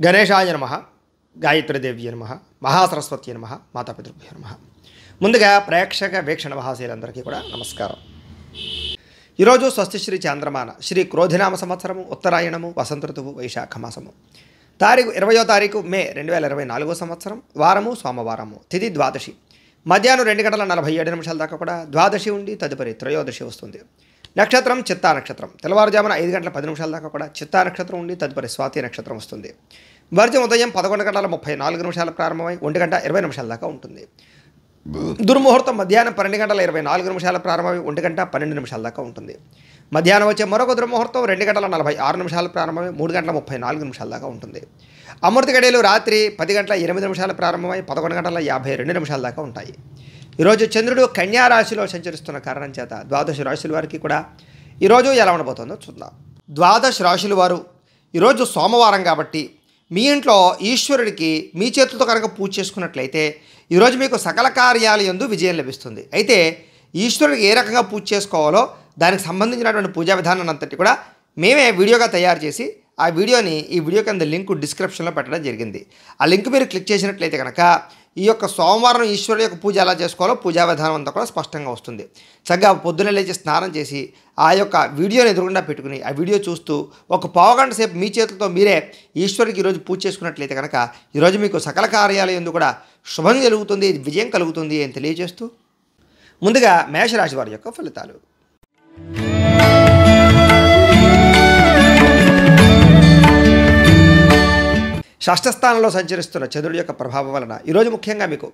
గణేశాయ నమః, గాయత్రీదేవ్య నమః, మహాసరస్వతి నమః, మాతాపితృభ్యో నమః. ముందుగా ప్రేక్షక వీక్షణ మహాశీలందరికీ కూడా నమస్కారం. ఈరోజు స్వస్తి శ్రీ చాంద్రమాన శ్రీ క్రోధినామ సంవత్సరము, ఉత్తరాయణము, వసంత ఋతువు, వైశాఖ మాసము. తారీఖు 20వ తారీఖు మే 2024 సంవత్సరం. వారము సోమవారము. తిథి ద్వాదశి. మధ్యాహ్నం 2:47 దాకా కూడా ద్వాదశి ఉండి తదుపరి త్రయోదశి వస్తుంది. నక్షత్రం చిత్తా నక్షత్రం. తెల్లవారుజామున 5:10 దాకా కూడా చిత్తా నక్షత్రం ఉండి తదుపరి స్వాతి నక్షత్రం వస్తుంది. వర్జం ఉదయం 11:34 ప్రారంభమై 1:20 దాకా ఉంటుంది. దుర్ముహూర్తం మధ్యాహ్నం 12:24 ప్రారంభమై 1:12 దాకా ఉంటుంది. మధ్యాహ్నం వచ్చే మరొక దుర్ముహూర్తం 2:46 ప్రారంభమై 3:34 దాకా ఉంటుంది. అమృత గడియలు రాత్రి 10:08 ప్రారంభమై 11:52 దాకా ఉంటాయి. ఈరోజు చంద్రుడు కన్యా రాశిలో సంచరిస్తున్న కారణం చేత ద్వాదశ రాశుల వారికి కూడా ఈరోజు ఎలా ఉండబోతుందో చూద్దాం. ద్వాదశ రాశుల వారు ఈరోజు సోమవారం కాబట్టి మీ ఇంట్లో ఈశ్వరుడికి మీ చేతులతో కనుక పూజ చేసుకున్నట్లయితే ఈరోజు మీకు సకల కార్యాల యందు విజయం లభిస్తుంది. అయితే ఈశ్వరుడికి ఏ రకంగా పూజ చేసుకోవాలో దానికి సంబంధించినటువంటి పూజా విధానాన్ని అంతటి కూడా మేమే వీడియోగా తయారు చేసి ఆ వీడియోని ఈ వీడియో కింద లింక్ డిస్క్రిప్షన్లో పెట్టడం జరిగింది. ఆ లింక్ మీరు క్లిక్ చేసినట్లయితే కనుక ఈ యొక్క సోమవారం ఈశ్వరుడు యొక్క పూజ ఎలా చేసుకోవాలో పూజా విధానం అంతా కూడా స్పష్టంగా వస్తుంది. చక్కగా పొద్దున్నే లేచి స్నానం చేసి ఆ యొక్క వీడియోని ఎదురుగుండా పెట్టుకుని ఆ వీడియో చూస్తూ ఒక పావుగంట సేపు మీ చేతులతో మీరే ఈశ్వరుడికి ఈరోజు పూజ చేసుకున్నట్లయితే కనుక ఈరోజు మీకు సకల కార్యాలయం యందు కూడా శుభం కలుగుతుంది, విజయం కలుగుతుంది అని తెలియజేస్తూ ముందుగా మేషరాశి వారి యొక్క ఫలితాలు. షష్ఠస్థానంలో సంచరిస్తున్న చంద్రుడి యొక్క ప్రభావం వలన ఈరోజు ముఖ్యంగా మీకు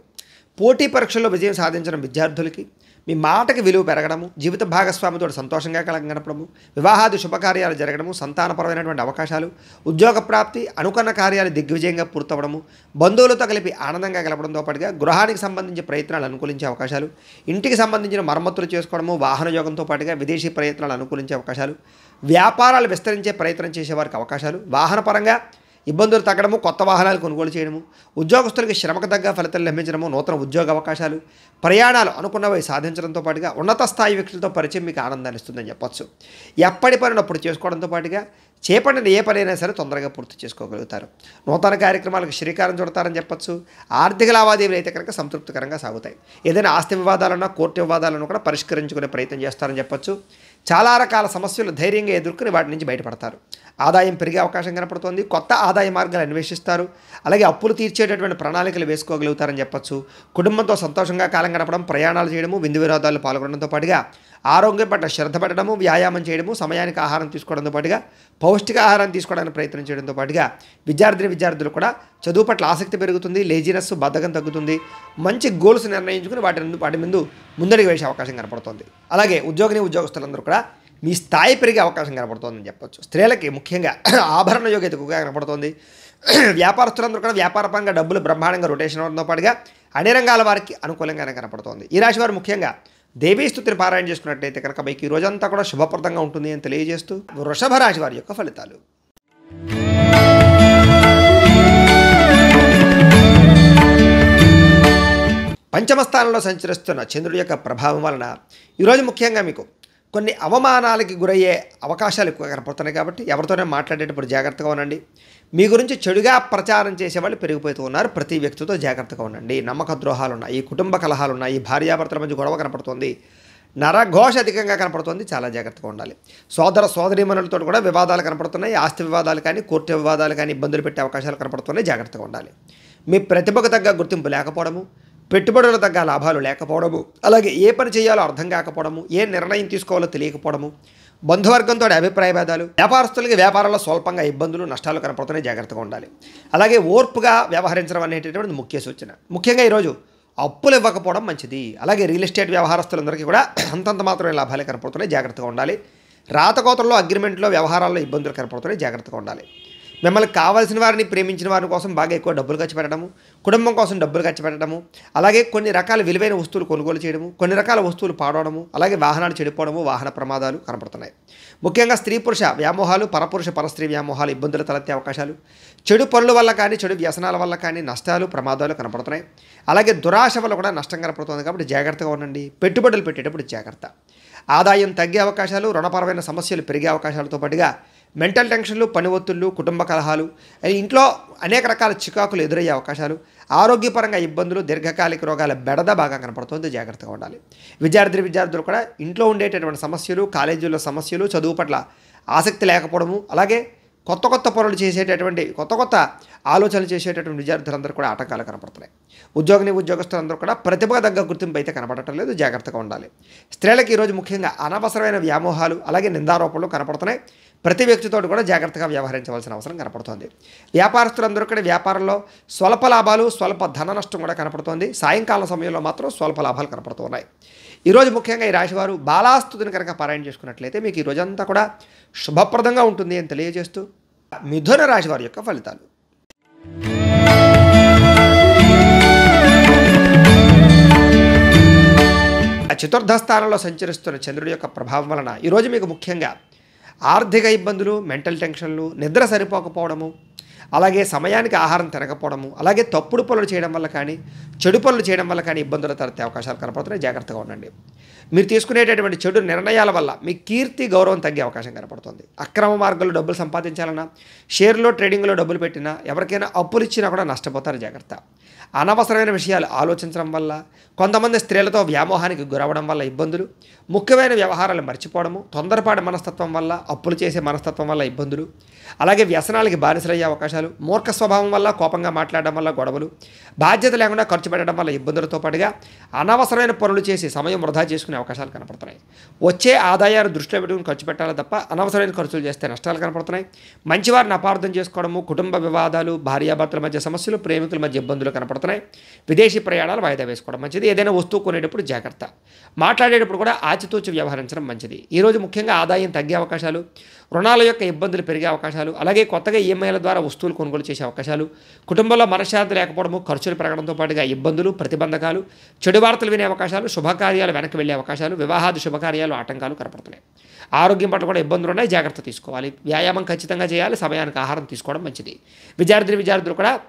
పోటీ పరీక్షల్లో విజయం సాధించిన విద్యార్థులకి మీ మాటకి విలువ పెరగడము, జీవిత భాగస్వామితో సంతోషంగా గడపడము, వివాహాది శుభకార్యాలు జరగడము, సంతానపరమైనటువంటి అవకాశాలు, ఉద్యోగ ప్రాప్తి, అనుకున్న కార్యాలు దిగ్విజయంగా పూర్తవడము, బంధువులతో కలిపి ఆనందంగా గడపడంతో పాటుగా గృహానికి సంబంధించి ప్రయత్నాలు అనుకూలించే అవకాశాలు, ఇంటికి సంబంధించిన మరమ్మతులు చేసుకోవడము, వాహన యోగంతో పాటుగా విదేశీ ప్రయత్నాలు అనుకూలించే అవకాశాలు, వ్యాపారాలు విస్తరించే ప్రయత్నం చేసేవారికి అవకాశాలు, వాహనపరంగా ఇబ్బందులు తగ్గడము, కొత్త వాహనాలు కొనుగోలు చేయడము, ఉద్యోగస్తులకి శ్రమకు తగ్గ ఫలితాలు లభించడము, నూతన ఉద్యోగ అవకాశాలు, ప్రయాణాలు అనుకున్నవి సాధించడంతో పాటుగా ఉన్నత స్థాయి వ్యక్తులతో పరిచయం మీకు ఆనందాన్ని ఇస్తుందని చెప్పొచ్చు. ఎప్పటి పనిని అప్పుడు చేసుకోవడంతో పాటుగా చేపట్టిన ఏ పనైనా సరే తొందరగా పూర్తి చేసుకోగలుగుతారు. నూతన కార్యక్రమాలకు శ్రీకారం చుడతారని చెప్పొచ్చు. ఆర్థిక లావాదేవీలు అయితే కనుక సంతృప్తికరంగా సాగుతాయి. ఏదైనా ఆస్తి వివాదాలన్నా కోర్టు వివాదాలను కూడా పరిష్కరించుకునే ప్రయత్నం చేస్తారని చెప్పొచ్చు. చాలా రకాల సమస్యలు ధైర్యంగా ఎదుర్కొని వాటి నుంచి బయటపడతారు. ఆదాయం పెరిగే అవకాశం కనపడుతోంది. కొత్త ఆదాయ మార్గాలు అన్వేషిస్తారు. అలాగే అప్పులు తీర్చేటటువంటి ప్రణాళికలు వేసుకోగలుగుతారని చెప్పొచ్చు. కుటుంబంతో సంతోషంగా కాలం గడపడం, ప్రయాణాలు చేయడము, విందు వినోదాలు పాల్గొనడంతో పాటుగా ఆరోగ్యం పట్ల శ్రద్ధ పెట్టడము, వ్యాయామం చేయడము, సమయానికి ఆహారం తీసుకోవడంతో పాటుగా పౌష్టిక ఆహారం తీసుకోవడానికి ప్రయత్నం చేయడంతో పాటుగా విద్యార్థులు కూడా చదువు పట్ల ఆసక్తి పెరుగుతుంది. లేజినెస్, బద్ధకం తగ్గుతుంది. మంచి గోల్స్ నిర్ణయించుకుని వాటి ముందు ముందడుగు వేసే అవకాశం కనపడుతుంది. అలాగే ఉద్యోగస్తులందరూ కూడా మీ స్థాయి పెరిగే అవకాశం కనపడుతుందని చెప్పొచ్చు. స్త్రీలకి ముఖ్యంగా ఆభరణ యోగ్యత ఎక్కువగా కనపడుతుంది. వ్యాపారస్తులందరూ కూడా వ్యాపారపరంగా డబ్బులు బ్రహ్మాండంగా రొటేషన్ అవడంతో పాటుగా అన్ని రంగాల వారికి అనుకూలంగానే కనపడుతోంది. ఈ రాశి వారు ముఖ్యంగా దేవీ స్తుతిని పారాయణ చేసుకున్నట్లయితే కనుక మీకు ఈ రోజంతా కూడా శుభప్రదంగా ఉంటుంది అని తెలియజేస్తూ వృషభ రాశి వారి యొక్క ఫలితాలు. పంచమ స్థానంలో సంచరిస్తున్న చంద్రుడి యొక్క ప్రభావం వలన ఈరోజు ముఖ్యంగా మీకు కొన్ని అవమానాలకి గురయ్యే అవకాశాలు ఎక్కువ కనపడుతున్నాయి. కాబట్టి ఎవరితోనే మాట్లాడేటప్పుడు జాగ్రత్తగా ఉండండి. మీ గురించి చెడుగా ప్రచారం చేసేవాళ్ళు పెరిగిపోతూ ఉన్నారు. ప్రతి వ్యక్తితో జాగ్రత్తగా ఉండండి. నమ్మక ద్రోహాలు ఉన్నాయి, కుటుంబ కలహాలు ఉన్నాయి, భార్యాభర్తల మధ్య గొడవ కనపడుతోంది, నరఘోష అధికంగా కనపడుతోంది. చాలా జాగ్రత్తగా ఉండాలి. సోదరీమణులతో కూడా వివాదాలు కనపడుతున్నాయి. ఆస్తి వివాదాలు కానీ కోర్టు వివాదాలు కానీ ఇబ్బందులు పెట్టే అవకాశాలు కనపడుతున్నాయి. జాగ్రత్తగా ఉండాలి. మీ ప్రతిభకు తగ్గ గుర్తింపు లేకపోవడము, పెట్టుబడుల తగ్గ లాభాలు లేకపోవడము, అలాగే ఏ పని చేయాలో అర్థం కాకపోవడము, ఏ నిర్ణయం తీసుకోవాలో తెలియకపోవడము, బంధువర్గంతో అభిప్రాయ భేదాలు, వ్యాపారస్తులకి వ్యాపారంలో స్వల్పంగా ఇబ్బందులు నష్టాలు కనపడుతున్నాయి. జాగ్రత్తగా ఉండాలి. అలాగే ఓర్పుగా వ్యవహరించడం అనేటటువంటిది ముఖ్య సూచన. ముఖ్యంగా ఈరోజు అప్పులు ఇవ్వకపోవడం మంచిది. అలాగే రియల్ ఎస్టేట్ వ్యవహారస్తులందరికీ కూడా అంతంత మాత్రమే లాభాలే కనపడుతున్నాయి. జాగ్రత్తగా ఉండాలి. రాతకోతల్లో, అగ్రిమెంట్లో, వ్యవహారాల్లో ఇబ్బందులు కనపడుతున్నాయి. జాగ్రత్తగా ఉండాలి. మిమ్మల్ని కావాల్సిన వారిని, ప్రేమించిన వారి కోసం బాగా ఎక్కువ డబ్బులు ఖర్చు పెట్టడము, కుటుంబం కోసం డబ్బులు ఖర్చు పెట్టడము, అలాగే కొన్ని రకాల విలువైన వస్తువులు కొనుగోలు చేయడము, కొన్ని రకాల వస్తువులు పాడవడము, అలాగే వాహనాలు చెడిపోవడము, వాహన ప్రమాదాలు కనపడుతున్నాయి. ముఖ్యంగా స్త్రీ పురుష వ్యామోహాలు, పరపురుష పరస్త్రీ వ్యామోహాలు, ఇబ్బందులు తలెత్తే అవకాశాలు, చెడు పనుల వల్ల కానీ చెడు వ్యసనాల వల్ల కానీ నష్టాలు, ప్రమాదాలు కనపడుతున్నాయి. అలాగే దురాశ వల్ల కూడా నష్టం కనపడుతుంది. కాబట్టి జాగ్రత్తగా ఉండండి. పెట్టుబడులు పెట్టేటప్పుడు జాగ్రత్త. ఆదాయం తగ్గే అవకాశాలు, రుణపరమైన సమస్యలు పెరిగే అవకాశాలతో పాటుగా మెంటల్ టెన్షన్లు, పని ఒత్తిళ్లు, కుటుంబ కలహాలు, ఇంట్లో అనేక రకాల చికాకులు ఎదురయ్యే అవకాశాలు, ఆరోగ్యపరంగా ఇబ్బందులు, దీర్ఘకాలిక రోగాల బెడద బాగా కనపడుతుంది. జాగ్రత్తగా ఉండాలి. విద్యార్థులు కూడా ఇంట్లో ఉండేటటువంటి సమస్యలు, కాలేజీల్లో సమస్యలు, చదువు పట్ల ఆసక్తి లేకపోవడము, అలాగే కొత్త పనులు చేసేటటువంటి కొత్త ఆలోచనలు చేసేటటువంటి విద్యార్థులందరూ కూడా ఆటంకాలు కనపడుతున్నాయి. ఉద్యోగస్తులందరూ కూడా ప్రతిభకు తగ్గ గుర్తింపు అయితే కనపడటం లేదు. జాగ్రత్తగా ఉండాలి. స్త్రీలకు ఈరోజు ముఖ్యంగా అనవసరమైన వ్యామోహాలు, అలాగే నిందారోపణలు కనపడుతున్నాయి. ప్రతి వ్యక్తితో కూడా జాగ్రత్తగా వ్యవహరించవలసిన అవసరం కనపడుతోంది. వ్యాపారస్తులందరూ కూడా వ్యాపారంలో స్వల్ప లాభాలు, స్వల్ప ధన నష్టం కూడా కనపడుతోంది. సాయంకాలం సమయంలో మాత్రం స్వల్ప లాభాలు కనపడుతున్నాయి. ఈరోజు ముఖ్యంగా ఈ రాశివారు బాలాస్తుతిని కనుక పారాయణ చేసుకున్నట్లయితే మీకు ఈ రోజంతా కూడా శుభప్రదంగా ఉంటుంది అని తెలియజేస్తూ మిథున రాశి వారి యొక్క ఫలితాలు. చతుర్థ స్థానంలో సంచరిస్తున్న చంద్రుడి యొక్క ప్రభావం వలన ఈరోజు మీకు ముఖ్యంగా ఆర్థిక ఇబ్బందులు, మెంటల్ టెన్షన్లు, నిద్ర సరిపోకపోవడము, అలాగే సమయానికి ఆహారం తినకపోవడము, అలాగే తప్పుడు పనులు చేయడం వల్ల కానీ, చెడు పనులు చేయడం వల్ల కానీ ఇబ్బందులు తలెత్తే అవకాశాలు కనపడుతున్నాయి. జాగ్రత్తగా ఉండండి. మీరు తీసుకునేటటువంటి చెడు నిర్ణయాల వల్ల మీ కీర్తి, గౌరవం తగ్గే అవకాశం కనపడుతుంది. అక్రమ మార్గంలో డబ్బులు సంపాదించాలన్నా, షేర్లో, ట్రేడింగ్లో డబ్బులు పెట్టినా, ఎవరికైనా అప్పులు ఇచ్చినా కూడా నష్టపోతారు. జాగ్రత్త. అనవసరమైన విషయాలు ఆలోచించడం వల్ల, కొంతమంది స్త్రీలతో వ్యామోహానికి గురవడం వల్ల ఇబ్బందులు, ముఖ్యమైన వ్యవహారాలు మర్చిపోవడము, తొందరపాటు మనస్తత్వం వల్ల, అప్పులు చేసే మనస్తత్వం వల్ల ఇబ్బందులు, అలాగే వ్యసనాలకి బానిసలయ్యే అవకాశాలు, మూర్ఖ స్వభావం వల్ల, కోపంగా మాట్లాడడం వల్ల గొడవలు, బాధ్యత లేకుండా ఖర్చు పెట్టడం వల్ల ఇబ్బందులతో పాటుగా అనవసరమైన పనులు చేసి సమయం వృధా చేసుకునే అవకాశాలు కనపడుతున్నాయి. వచ్చే ఆదాయాన్ని దృష్టిలో పెట్టుకుని ఖర్చు పెట్టాలి తప్ప అనవసరమైన ఖర్చులు చేస్తే నష్టాలు కనపడుతున్నాయి. మంచివారిని అపార్థం చేసుకోవడము, కుటుంబ వివాదాలు, భార్యాభర్తల మధ్య సమస్యలు, ప్రేమికుల మధ్య ఇబ్బందులు కనపడుతున్నాయి. విదేశీ ప్రయాణాలు వాయిదా వేసుకోవడం మంచిది. ఏదైనా వస్తువు కొనేటప్పుడు జాగ్రత్త. మాట్లాడేటప్పుడు కూడా ఆచితూచి వ్యవహరించడం మంచిది. ఈరోజు ముఖ్యంగా ఆదాయం తగ్గే అవకాశాలు, రుణాల యొక్క ఇబ్బందులు పెరిగే అవకాశాలు, అలాగే కొత్తగా ఈఎంఐల ద్వారా వస్తువులు కొనుగోలు చేసే అవకాశాలు, కుటుంబంలో మనశ్శాంతి లేకపోవడము, ఖర్చులు పెరగడంతో పాటుగా ఇబ్బందులు, ప్రతిబంధకాలు, చెడు వార్తలు వినే అవకాశాలు, శుభకార్యాలు వెనక్కి వెళ్ళే అవకాశాలు, వివాహాది శుభకార్యాలు ఆటంకాలు కనపడుతున్నాయి. ఆరోగ్యం పట్ల కూడా ఇబ్బందులు ఉన్నాయి. జాగ్రత్త తీసుకోవాలి. వ్యాయామం ఖచ్చితంగా చేయాలి. సమయానికి ఆహారం తీసుకోవడం మంచిది. విద్యార్థులు కూడా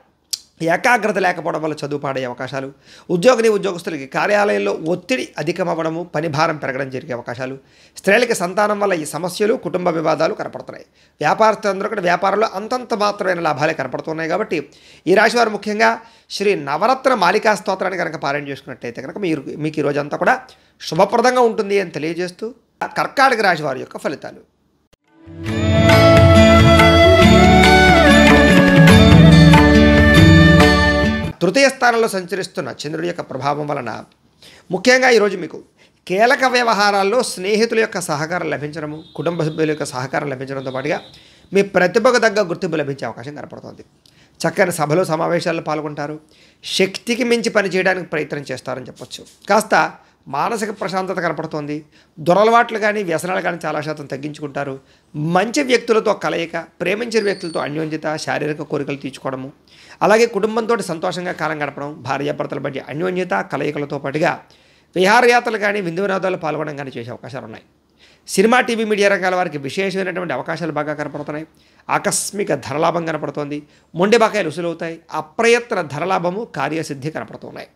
ఏకాగ్రత లేకపోవడం వల్ల చదువు పాడే అవకాశాలు, ఉద్యోగస్తులకి కార్యాలయంలో ఒత్తిడి అధికమవ్వడము, పని భారం పెరగడం జరిగే అవకాశాలు, స్త్రీలకి సంతానం వల్ల ఈ సమస్యలు, కుటుంబ వివాదాలు కనపడుతున్నాయి. వ్యాపారస్తులందరూ కూడా వ్యాపారంలో అంతంత మాత్రమైన లాభాలే కనపడుతున్నాయి. కాబట్టి ఈ రాశి వారు ముఖ్యంగా శ్రీ నవరత్న మాలికా స్తోత్రాన్ని కనుక పారాయణ చేసుకున్నట్లయితే కనుక మీకు ఈ రోజంతా కూడా శుభప్రదంగా ఉంటుంది అని తెలియజేస్తూ కర్కాటక రాశి వారి యొక్క ఫలితాలు. తృతీయ స్థానంలో సంచరిస్తున్న చంద్రుడి యొక్క ప్రభావం వలన ముఖ్యంగా ఈరోజు మీకు కీలక వ్యవహారాల్లో స్నేహితుల యొక్క సహకారం లభించడము, కుటుంబ సభ్యుల యొక్క సహకారం లభించడంతో పాటుగా మీ ప్రతిభకు తగ్గ గుర్తింపు లభించే అవకాశం కనపడుతుంది. చక్కని సభలు, సమావేశాల్లో పాల్గొంటారు. శక్తికి మించి పనిచేయడానికి ప్రయత్నం చేస్తారని చెప్పొచ్చు. కాస్త మానసిక ప్రశాంతత కనపడుతోంది. దురలవాట్లు కానీ, వ్యసనాలు కానీ చాలా శాతం తగ్గించుకుంటారు. మంచి వ్యక్తులతో కలయిక, ప్రేమించిన వ్యక్తులతో అన్యోన్యత, శారీరక కోరికలు తీర్చుకోవడము, అలాగే కుటుంబంతో సంతోషంగా కాలం గడపడం, భార్యాభర్తల మధ్య అన్యోన్యత, కలయికలతో పాటుగా విహారయాత్రలు కానీ, విందు వినోదాలు పాల్గొనడం కానీ చేసే అవకాశాలు ఉన్నాయి. సినిమా, టీవీ, మీడియా రంగాల వారికి విశేషమైనటువంటి అవకాశాలు బాగా కనపడుతున్నాయి. ఆకస్మిక ధనలాభం కనపడుతోంది. మొండి బకాయిలు వసూలవుతాయి. అప్రయత్న ధనలాభము, కార్యసిద్ధి కనపడుతున్నాయి.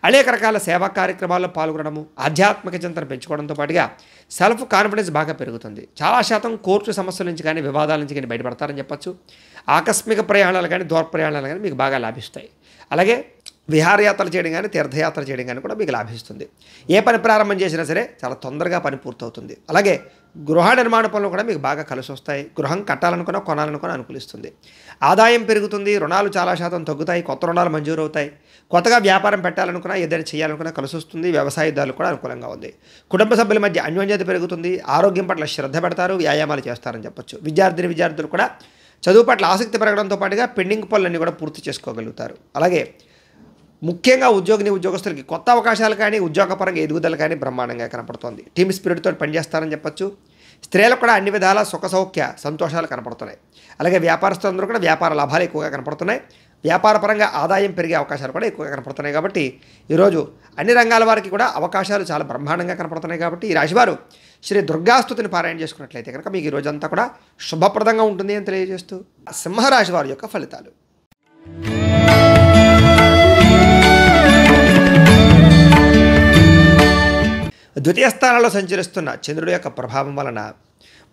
అనేక రకాల సేవా కార్యక్రమాల్లో పాల్గొనడము, ఆధ్యాత్మిక చింతన పెంచుకోవడంతో పాటుగా సెల్ఫ్ కాన్ఫిడెన్స్ బాగా పెరుగుతుంది. చాలా శాతం కోర్టు సమస్యల నుంచి కానీ, వివాదాల నుంచి కానీ బయటపడతారని చెప్పచ్చు. ఆకస్మిక ప్రయాణాలు కానీ, దూర ప్రయాణాలు కానీ మీకు బాగా లాభిస్తాయి. అలాగే విహారయాత్రలు చేయడం కానీ, తీర్థయాత్ర చేయడం కానీ కూడా మీకు లాభిస్తుంది. ఏ పని ప్రారంభం చేసినా సరే చాలా తొందరగా పని పూర్తవుతుంది. అలాగే గృహ నిర్మాణ పనులు కూడా మీకు బాగా కలిసి వస్తాయి. గృహం కట్టాలనుకున్నా, కొనాలనుకున్నా అనుకూలిస్తుంది. ఆదాయం పెరుగుతుంది. రుణాలు చాలా శాతం తగ్గుతాయి. కొత్త రుణాలు మంజూరు అవుతాయి. కొత్తగా వ్యాపారం పెట్టాలనుకున్నా, ఏదైనా చేయాలనుకున్నా కలిసి వస్తుంది. వ్యవసాయదారులు కూడా అనుకూలంగా ఉంది. కుటుంబ సభ్యుల మధ్య అన్యోన్యత పెరుగుతుంది. ఆరోగ్యం పట్ల శ్రద్ధ పెడతారు. వ్యాయామాలు చేస్తారని చెప్పొచ్చు. విద్యార్థులు కూడా చదువు పట్ల ఆసక్తి పెరగడంతో పాటుగా పెండింగ్ పనులన్నీ కూడా పూర్తి చేసుకోగలుగుతారు. అలాగే ముఖ్యంగా ఉద్యోగస్తులకి కొత్త అవకాశాలు కానీ, ఉద్యోగపరంగా ఎదుగుదల కానీ బ్రహ్మాండంగా కనపడుతోంది. టీమ్ స్పిరిట్తో పనిచేస్తారని చెప్పొచ్చు. స్త్రీలకు కూడా అన్ని విధాల సుఖ సౌఖ్య సంతోషాలు కనపడుతున్నాయి. అలాగే వ్యాపారస్తులందరూ కూడా వ్యాపార లాభాలు ఎక్కువగా కనపడుతున్నాయి. వ్యాపారపరంగా ఆదాయం పెరిగే అవకాశాలు కూడా ఎక్కువగా కనపడుతున్నాయి. కాబట్టి ఈరోజు అన్ని రంగాల వారికి కూడా అవకాశాలు చాలా బ్రహ్మాండంగా కనపడుతున్నాయి. కాబట్టి ఈ రాశివారు శ్రీ దుర్గాస్తుతిని పారాయణ చేసుకున్నట్లయితే కనుక మీకు ఈ రోజంతా కూడా శుభప్రదంగా ఉంటుంది అని తెలియజేస్తూ సింహరాశి వారి యొక్క ఫలితాలు. ద్వితీయ స్థానంలో సంచరిస్తున్న చంద్రుడి యొక్క ప్రభావం వలన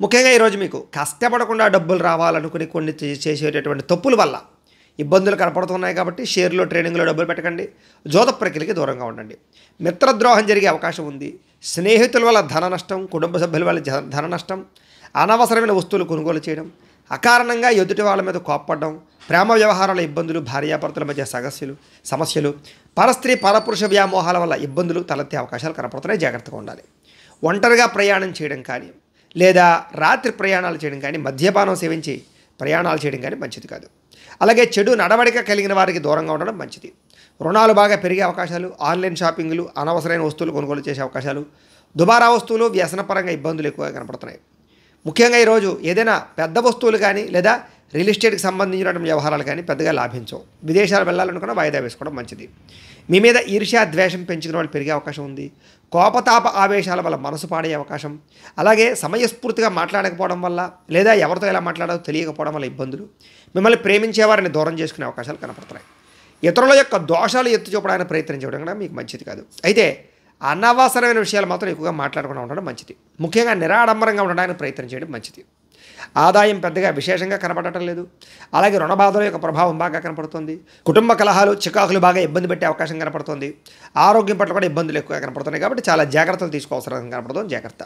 ముఖ్యంగా ఈరోజు మీకు కష్టపడకుండా డబ్బులు రావాలనుకుని కొన్ని చేసేటటువంటి తప్పుల వల్ల ఇబ్బందులు కనపడుతున్నాయి కాబట్టి షేర్లో ట్రేడింగ్లో డబ్బులు పెట్టకండి. జోత ప్రక్రియకి దూరంగా ఉండండి. మిత్రద్రోహం జరిగే అవకాశం ఉంది. స్నేహితుల వల్ల ధన నష్టం, కుటుంబ సభ్యుల వల్ల ధన నష్టం, అనవసరమైన వస్తువులు కొనుగోలు చేయడం, అకారణంగా ఎదుటి వాళ్ళ మీద కోప్పడడం, ప్రేమ వ్యవహారాల ఇబ్బందులు, భార్యాభర్తల మధ్య సమస్యలు, పరస్త్రీ పరపురుష వ్యామోహాల వల్ల ఇబ్బందులు తలెత్తే అవకాశాలు కనపడుతున్నాయి. జాగ్రత్తగా ఉండాలి. ఒంటరిగా ప్రయాణం చేయడం కానీ లేదా రాత్రి ప్రయాణాలు చేయడం కానీ, మద్యపానం సేవించి ప్రయాణాలు చేయడం కానీ మంచిది కాదు. అలాగే చెడు నడవడిక కలిగిన వారికి దూరంగా ఉండడం మంచిది. రుణాలు బాగా పెరిగే అవకాశాలు, ఆన్లైన్ షాపింగ్లు, అనవసరమైన వస్తువులు కొనుగోలు చేసే అవకాశాలు, దుబారా వస్తువులు, వ్యసనపరంగా ఇబ్బందులు ఎక్కువగా కనపడుతున్నాయి. ముఖ్యంగా ఈరోజు ఏదైనా పెద్ద వస్తువులు కానీ లేదా రియల్ ఎస్టేట్కి సంబంధించినటువంటి వ్యవహారాలు కానీ పెద్దగా లాభించవు. విదేశాలు వెళ్ళాలనుకున్న వాయిదా వేసుకోవడం మంచిది. మీ మీద ఈర్ష్య ద్వేషం పెంచుకునే వాళ్ళు పెరిగే అవకాశం ఉంది. కోపతాప ఆవేశాల వల్ల మనసు పాడే అవకాశం, అలాగే సమయస్ఫూర్తిగా మాట్లాడకపోవడం వల్ల లేదా ఎవరితో ఎలా మాట్లాడాలో తెలియకపోవడం వల్ల ఇబ్బందులు, మిమ్మల్ని ప్రేమించేవారిని దూరం చేసుకునే అవకాశాలు కనపడుతున్నాయి. ఇతరుల యొక్క దోషాలు ఎత్తి చూపడానికి ప్రయత్నం చేయడం కూడా మీకు మంచిది కాదు. అయితే అనవసరమైన విషయాలు మాత్రం ఎక్కువగా మాట్లాడకుండా ఉండడం మంచిది. ముఖ్యంగా నిరాడంబరంగా ఉండడానికి ప్రయత్నం చేయడం మంచిది. ఆదాయం పెద్దగా విశేషంగా కనపడటం లేదు. అలాగే రుణ బాధల యొక్క ప్రభావం బాగా కనపడుతుంది. కుటుంబ కలహాలు, చికాకులు బాగా ఇబ్బంది పెట్టే అవకాశం కనపడుతుంది. ఆరోగ్యం పట్ల కూడా ఇబ్బందులు ఎక్కువగా కనపడుతున్నాయి కాబట్టి చాలా జాగ్రత్తలు తీసుకోవాల్సిన కనపడుతుంది. జాగ్రత్త.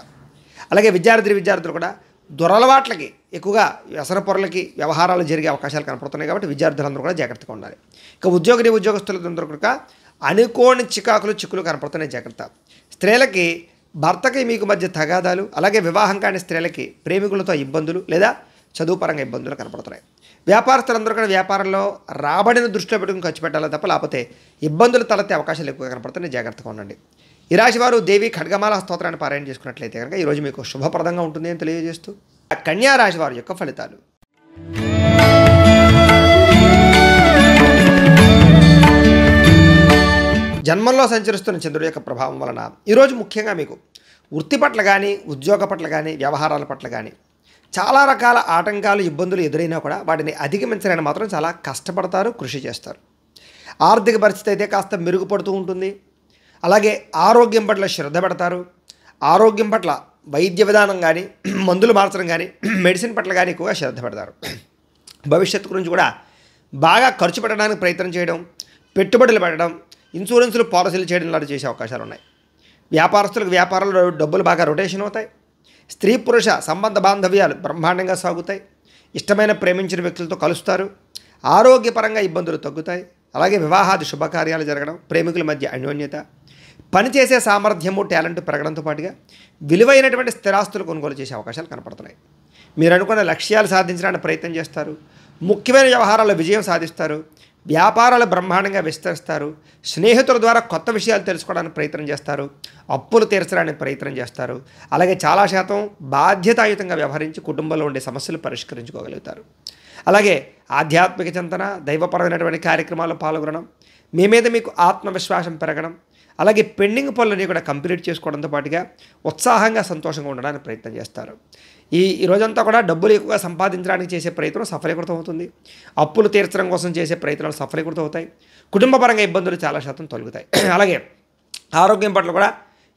అలాగే విద్యార్థులు కూడా దురలవాట్లకి ఎక్కువగా వ్యసన పొరలకి వ్యవహారాలు జరిగే అవకాశాలు కనపడుతున్నాయి కాబట్టి విద్యార్థులందరూ కూడా జాగ్రత్తగా ఉండాలి. ఇక ఉద్యోగస్తులందరూ కూడా అనుకోని చిక్కులు కనపడుతున్నాయి. జాగ్రత్త. స్త్రీలకి భర్తకి మీకు మధ్య తగాదాలు, అలాగే వివాహం కాని స్త్రీలకి ప్రేమికులతో ఇబ్బందులు లేదా చదువుపరంగా ఇబ్బందులు కనపడుతున్నాయి. వ్యాపారస్తులందరూ కూడా వ్యాపారంలో రాబడిని దృష్టిలో పెట్టుకుని ఖర్చు పెట్టాలి తప్ప లేకపోతే ఇబ్బందులు తలెత్తే అవకాశాలు ఎక్కువగా కనపడుతున్నాయి. జాగ్రత్తగా ఉండండి. ఈ రాశివారు దేవి ఖడ్గమాల స్తోత్రాన్ని పారాయణ చేసుకున్నట్లయితే కనుక ఈరోజు మీకు శుభప్రదంగా ఉంటుంది అని తెలియజేస్తూ కన్యా రాశి వారి యొక్క ఫలితాలు. జన్మంలో సంచరిస్తున్న చంద్రుడి యొక్క ప్రభావం వలన ఈరోజు ముఖ్యంగా మీకు వృత్తి పట్ల కానీ, ఉద్యోగ పట్ల కానీ, వ్యవహారాల పట్ల కానీ చాలా రకాల ఆటంకాలు, ఇబ్బందులు ఎదురైనా కూడా వాటిని అధిగమించడానికి మాత్రం చాలా కష్టపడతారు, కృషి చేస్తారు. ఆర్థిక పరిస్థితి అయితే కాస్త మెరుగుపడుతూ ఉంటుంది. అలాగే ఆరోగ్యం పట్ల శ్రద్ధ పెడతారు. ఆరోగ్యం పట్ల వైద్య విధానం కానీ, మందులు మార్చడం కానీ, మెడిసిన్ పట్ల కానీ ఎక్కువగా శ్రద్ధ పెడతారు. భవిష్యత్తు గురించి కూడా బాగా ఖర్చు పెట్టడానికి ప్రయత్నం చేయడం, పెట్టుబడులు పెట్టడం, ఇన్సూరెన్సులు, పాలసీలు చేయడం లాంటి చేసే అవకాశాలు ఉన్నాయి. వ్యాపారస్తులకు వ్యాపారంలో డబ్బులు బాగా రొటేషన్ అవుతాయి. స్త్రీ పురుష సంబంధ బాంధవ్యాలు బ్రహ్మాండంగా సాగుతాయి. ఇష్టమైన ప్రేమించిన వ్యక్తులతో కలుస్తారు. ఆరోగ్యపరంగా ఇబ్బందులు తగ్గుతాయి. అలాగే వివాహాది శుభకార్యాలు జరగడం, ప్రేమికుల మధ్య అన్యోన్యత, పనిచేసే సామర్థ్యము, టాలెంట్ పెరగడంతో పాటుగా విలువైనటువంటి స్థిరాస్తులు కొనుగోలు చేసే అవకాశాలు కనపడుతున్నాయి. మీరు అనుకున్న లక్ష్యాలు సాధించడానికి ప్రయత్నం చేస్తారు. ముఖ్యమైన వ్యవహారాల్లో విజయం సాధిస్తారు. వ్యాపారాలు బ్రహ్మాండంగా విస్తరిస్తారు. స్నేహితుల ద్వారా కొత్త విషయాలు తెలుసుకోవడానికి ప్రయత్నం చేస్తారు. అప్పులు తీర్చడానికి ప్రయత్నం చేస్తారు. అలాగే చాలా శాతం బాధ్యతాయుతంగా వ్యవహరించి కుటుంబంలో ఉండే సమస్యలు పరిష్కరించుకోగలుగుతారు. అలాగే ఆధ్యాత్మిక చింతన, దైవపరమైనటువంటి కార్యక్రమాల్లో పాల్గొనడం, మీ మీద మీకు ఆత్మవిశ్వాసం పెరగడం, అలాగే పెండింగ్ పనులని కూడా కంప్లీట్ చేసుకోవడంతో పాటుగా ఉత్సాహంగా, సంతోషంగా ఉండడానికి ప్రయత్నం చేస్తారు. ఈ రోజంతా కూడా డబ్బులు ఎక్కువగా సంపాదించడానికి చేసే ప్రయత్నం సఫలీకృతం అవుతుంది. అప్పులు తీర్చడం కోసం చేసే ప్రయత్నాలు సఫలీకృతం అవుతాయి. కుటుంబపరంగా ఇబ్బందులు చాలా శాతం తొలగుతాయి. అలాగే ఆరోగ్యం పట్ల కూడా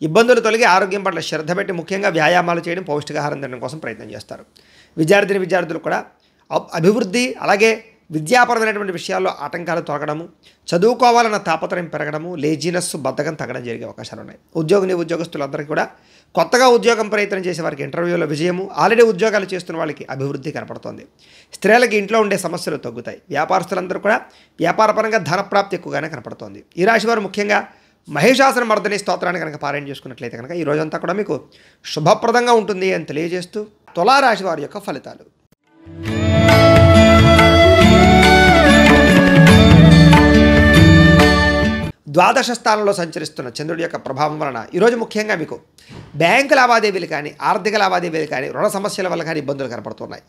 ఇబ్బందులు తొలగి ఆరోగ్యం పట్ల శ్రద్ధ పెట్టి ముఖ్యంగా వ్యాయామాలు చేయడం, పౌష్టికాహారం తినడం కోసం ప్రయత్నం చేస్తారు. విద్యార్థులు కూడా అభివృద్ధి, అలాగే విద్యాపరమైనటువంటి విషయాల్లో ఆటంకాలు తొలగడము, చదువుకోవాలన్న తాపత్రయం పెరగడము, లేజినెస్, బద్ధకం తగ్గడం జరిగే అవకాశాలు ఉన్నాయి. ఉద్యోగస్తులందరికీ కూడా కొత్తగా ఉద్యోగం ప్రయత్నం చేసే వారికి ఇంటర్వ్యూలో విజయము, ఆల్రెడీ ఉద్యోగాలు చేస్తున్న వాళ్ళకి అభివృద్ధి కనపడుతోంది. స్త్రీలకి ఇంట్లో ఉండే సమస్యలు తగ్గుతాయి. వ్యాపారస్తులందరూ కూడా వ్యాపారపరంగా ధనప్రాప్తి ఎక్కువగానే కనపడుతోంది. ఈ రాశి వారు ముఖ్యంగా మహిషాసుర మర్దని స్తోత్రాన్ని కనుక పారాయణ చేసుకున్నట్లయితే కనుక ఈ రోజంతా కూడా మీకు శుభప్రదంగా ఉంటుంది అని తెలియజేస్తూ తులారాశి వారి యొక్క ఫలితాలు. ద్వాదశ స్థానంలో సంచరిస్తున్న చంద్రుడి యొక్క ప్రభావం వలన ఈరోజు ముఖ్యంగా మీకు బ్యాంకు లావాదేవీలు కానీ, ఆర్థిక లావాదేవీలు కానీ, రుణ సమస్యల వల్ల కానీ ఇబ్బందులు కనపడుతున్నాయి.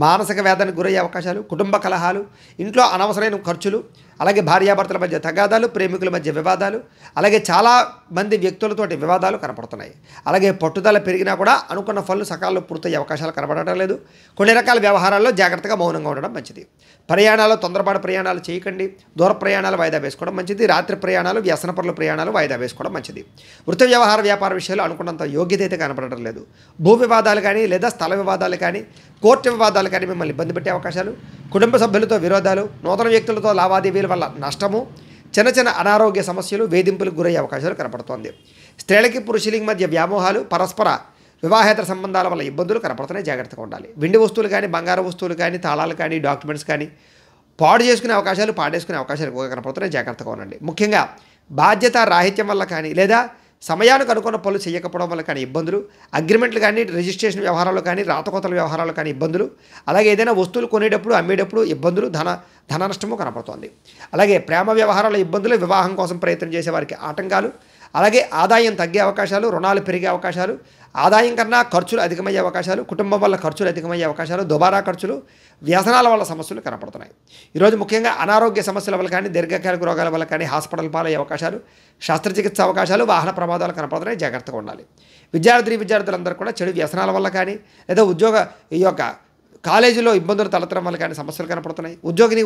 మానసిక వేదనకు గురయ్యే అవకాశాలు, కుటుంబ కలహాలు, ఇంట్లో అనవసరమైన ఖర్చులు, అలాగే భార్యాభర్తల మధ్య తగాదాలు, ప్రేమికుల మధ్య వివాదాలు, అలాగే చాలా మంది వ్యక్తులతోటి వివాదాలు కనపడుతున్నాయి. అలాగే పట్టుదల పెరిగినా కూడా అనుకున్న పనులు సకాలంలో పూర్తయ్యే అవకాశాలు కనపడటం లేదు. కొన్ని రకాల వ్యవహారాల్లో జాగ్రత్తగా మౌనంగా ఉండడం మంచిది. ప్రయాణాలు తొందరపాటు ప్రయాణాలు చేయకండి. దూర ప్రయాణాలు వాయిదా వేసుకోవడం మంచిది. రాత్రి ప్రయాణాలు, వ్యసనపరుల ప్రయాణాలు వాయిదా వేసుకోవడం మంచిది. వృత్తి వ్యవహార వ్యాపార విషయాలు అనుకున్నంత యోగ్యత అయితే కనపడటం లేదు. భూ వివాదాలు కానీ లేదా స్థల వివాదాలు కానీ కోర్టు వివాదాలు కానీ మిమ్మల్ని ఇబ్బంది పెట్టే అవకాశాలు, కుటుంబ సభ్యులతో విరోధాలు, నూతన వ్యక్తులతో లావాదేవీల వల్ల నష్టము, చిన్న చిన్న అనారోగ్య సమస్యలు, వేధింపులకు గురయ్యే అవకాశాలు కనపడుతోంది. స్త్రీలకి పురుషులకి మధ్య వ్యామోహాలు, పరస్పర వివాహేతర సంబంధాల వల్ల ఇబ్బందులు కనపడుతున్నాయి. జాగ్రత్తగా ఉండాలి. వెండి వస్తువులు కానీ, బంగారు వస్తువులు కానీ, తాళాలు కానీ, డాక్యుమెంట్స్ కానీ పాడు చేసుకునే అవకాశాలు, పాడేసుకునే అవకాశాలు ఎక్కువగా కనపడుతున్నాయి. జాగ్రత్తగా ఉండండి. ముఖ్యంగా బాధ్యత రాహిత్యం వల్ల కానీ లేదా సమయానికి అనుకున్న పనులు చేయకపోవడం వల్ల కానీ ఇబ్బందులు, అగ్రిమెంట్లు కానీ, రిజిస్ట్రేషన్ వ్యవహారాలు కానీ, రాతకోతల వ్యవహారాలు కానీ ఇబ్బందులు, అలాగే ఏదైనా వస్తువులు కొనేటప్పుడు అమ్మేటప్పుడు ఇబ్బందులు, ధన నష్టము కనపడుతోంది. అలాగే ప్రేమ వ్యవహారాల ఇబ్బందులు, వివాహం కోసం ప్రయత్నం చేసే వారికి ఆటంకాలు, అలాగే ఆదాయం తగ్గే అవకాశాలు, రుణాలు పెరిగే అవకాశాలు, ఆదాయం కన్నా ఖర్చులు అధికమయ్యే అవకాశాలు, కుటుంబం వల్ల ఖర్చులు అధికమయ్యే అవకాశాలు, దుబారా ఖర్చులు, వ్యసనాల వల్ల సమస్యలు కనపడుతున్నాయి. ఈరోజు ముఖ్యంగా అనారోగ్య సమస్యల వల్ల కానీ, దీర్ఘకాలిక రోగాల వల్ల కానీ హాస్పిటల్ పాలయ్యే అవకాశాలు, శస్త్రచికిత్స అవకాశాలు, వాహన ప్రమాదాలు కనపడుతున్నాయి. జాగ్రత్తగా ఉండాలి. విద్యార్థులందరూ కూడా చెడు వ్యసనాల వల్ల కానీ లేదా ఈ యొక్క కాలేజీలో ఇబ్బందులు తలెత్తడం వల్ల కానీ సమస్యలు కనపడుతున్నాయి.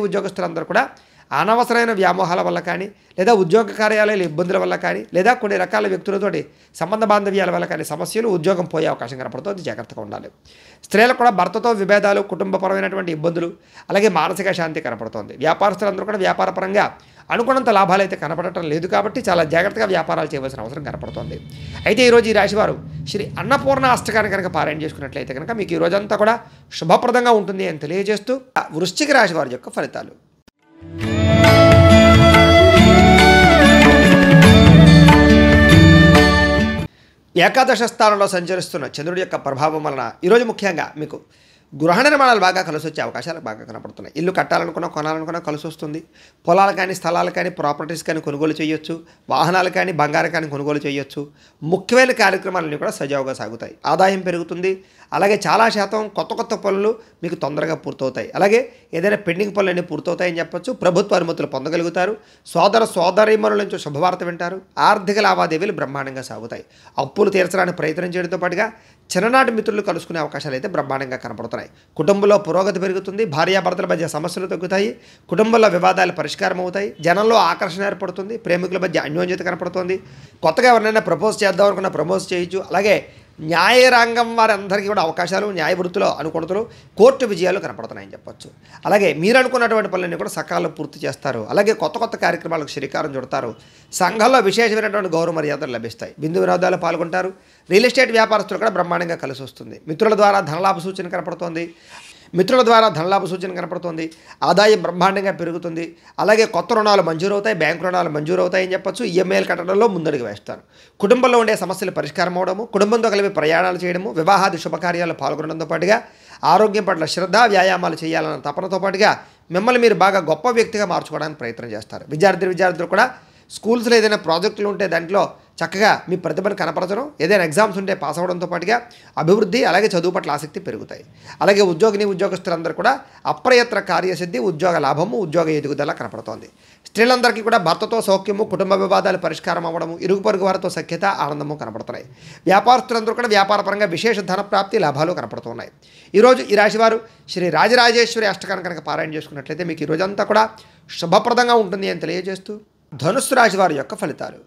ఉద్యోగస్తులందరూ కూడా అనవసరమైన వ్యామోహాల వల్ల కానీ లేదా ఉద్యోగ కార్యాలయాల ఇబ్బందుల వల్ల కానీ లేదా కొన్ని రకాల వ్యక్తులతోటి సంబంధ బాంధవ్యాల వల్ల కానీ సమస్యలు, ఉద్యోగం పోయే అవకాశం కనపడుతుంది. జాగ్రత్తగా ఉండాలి. స్త్రీలకు కూడా భర్తతో విభేదాలు, కుటుంబపరమైనటువంటి ఇబ్బందులు, అలాగే మానసిక శాంతి కనపడుతోంది. వ్యాపారస్తులందరూ కూడా వ్యాపారపరంగా అనుకున్నంత లాభాలు అయితే కనపడటం లేదు కాబట్టి చాలా జాగ్రత్తగా వ్యాపారాలు చేయవలసిన అవసరం కనపడుతుంది. అయితే ఈరోజు ఈ రాశివారు శ్రీ అన్నపూర్ణ అష్టకాన్ని కనుక పారాయణ చేసుకున్నట్లయితే కనుక మీకు ఈ రోజంతా కూడా శుభప్రదంగా ఉంటుంది అని తెలియజేస్తూ వృశ్చిక రాశి వారి యొక్క ఫలితాలు. ఏకాదశ స్థానంలో సంచరిస్తున్న చంద్రుడి యొక్క ప్రభావం వలన ఈరోజు ముఖ్యంగా మీకు గృహ నిర్మాణాలు బాగా కలిసి వచ్చే అవకాశాలు బాగా కనపడుతున్నాయి. ఇల్లు కట్టాలనుకున్నా, కొనాలనుకున్నా కలిసి వస్తుంది. పొలాలు కానీ, స్థలాలు కానీ, ప్రాపర్టీస్ కానీ కొనుగోలు చేయొచ్చు. వాహనాలు కానీ, బంగారం కానీ కొనుగోలు చేయొచ్చు. ముఖ్యమైన కార్యక్రమాలన్నీ కూడా సజావుగా సాగుతాయి. ఆదాయం పెరుగుతుంది. అలాగే చాలా శాతం కొత్త పనులు మీకు తొందరగా పూర్తవుతాయి. అలాగే ఏదైనా పెండింగ్ పనులన్నీ పూర్తవుతాయని చెప్పొచ్చు. ప్రభుత్వ అనుమతులు పొందగలుగుతారు. సోదరీమణుల నుంచి శుభవార్త వింటారు. ఆర్థిక లావాదేవీలు బ్రహ్మాండంగా సాగుతాయి. అప్పులు తీర్చడానికి ప్రయత్నం చేయడంతో పాటుగా చిన్ననాటి మిత్రులు కలుసుకునే అవకాశాలు అయితే బ్రహ్మాండంగా కనపడుతున్నాయి. కుటుంబంలో పురోగతి పెరుగుతుంది. భార్యాభర్తల మధ్య సమస్యలు తగ్గుతాయి. కుటుంబంలో వివాదాలు పరిష్కారం అవుతాయి. జనంలో ఆకర్షణ ఏర్పడుతుంది. ప్రేమికుల మధ్య అన్యోన్యత కనపడుతుంది. కొత్తగా ఎవరినైనా ప్రపోజ్ చేద్దాం అనుకున్న ప్రపోజ్ చేయొచ్చు. అలాగే న్యాయరంగం వారందరికీ కూడా అవకాశాలు, న్యాయ వృత్తిలో అనుకూలతలు, కోర్టు విజయాలు కనపడుతున్నాయని చెప్పొచ్చు. అలాగే మీరు అనుకున్నటువంటి పనులన్నీ కూడా సకాలంలో పూర్తి చేస్తారు. అలాగే కొత్త కార్యక్రమాలకు శ్రీకారం చుడతారు. సంఘంలో విశేషమైనటువంటి గౌరవ మర్యాదలు లభిస్తాయి. బిందు వినోదాలు పాల్గొంటారు. రియల్ ఎస్టేట్ వ్యాపారస్తులు కూడా బ్రహ్మాండంగా కలిసి వస్తుంది. మిత్రుల ద్వారా ధనలాభ సూచన కనపడుతోంది. ఆదాయం బ్రహ్మాండంగా పెరుగుతుంది. అలాగే కొత్త రుణాలు మంజూరవుతాయి. బ్యాంకు రుణాలు మంజూరవుతాయని చెప్పొచ్చు. ఈఎంఐలు కట్టడంలో ముందడుగు వేస్తారు. కుటుంబంలో ఉండే సమస్యలు పరిష్కారం అవడము, కుటుంబంతో కలిపి ప్రయాణాలు చేయడము, వివాహాది శుభకార్యాలు పాల్గొనడంతో పాటుగా ఆరోగ్యం పట్ల శ్రద్ధ, వ్యాయామాలు చేయాలన్న తపనతో పాటుగా మిమ్మల్ని మీరు బాగా గొప్ప వ్యక్తిగా మార్చుకోవడానికి ప్రయత్నం చేస్తారు. విద్యార్థులు కూడా స్కూల్స్లో ఏదైనా ప్రాజెక్టులు ఉంటే దాంట్లో చక్కగా మీ ప్రతిభను కనపరచడం, ఏదైనా ఎగ్జామ్స్ ఉంటే పాస్ అవ్వడంతో పాటుగా అభివృద్ధి, అలాగే చదువు పట్ల ఆసక్తి పెరుగుతాయి. అలాగే ఉద్యోగస్తులందరూ కూడా అప్రయత్న కార్యసిద్ధి, ఉద్యోగ లాభము, ఉద్యోగ ఎదుగుదల కనపడుతోంది. స్త్రీలందరికీ కూడా భర్తతో సౌఖ్యము, కుటుంబ వివాదాలు పరిష్కారం అవ్వడము, ఇరుగు పొరుగు వారితో సఖ్యత, ఆనందము కనపడుతున్నాయి. వ్యాపారస్తులందరూ కూడా వ్యాపారపరంగా విశేష ధన ప్రాప్తి, లాభాలు కనపడుతున్నాయి. ఈరోజు ఈ రాశివారు శ్రీ రాజరాజేశ్వరి అష్టకాన్ని కనుక పారాయణ చేసుకున్నట్లయితే మీకు ఈ రోజంతా కూడా శుభప్రదంగా ఉంటుంది అని తెలియజేస్తూ ధనుస్సు రాశి వారి యొక్క ఫలితాలు.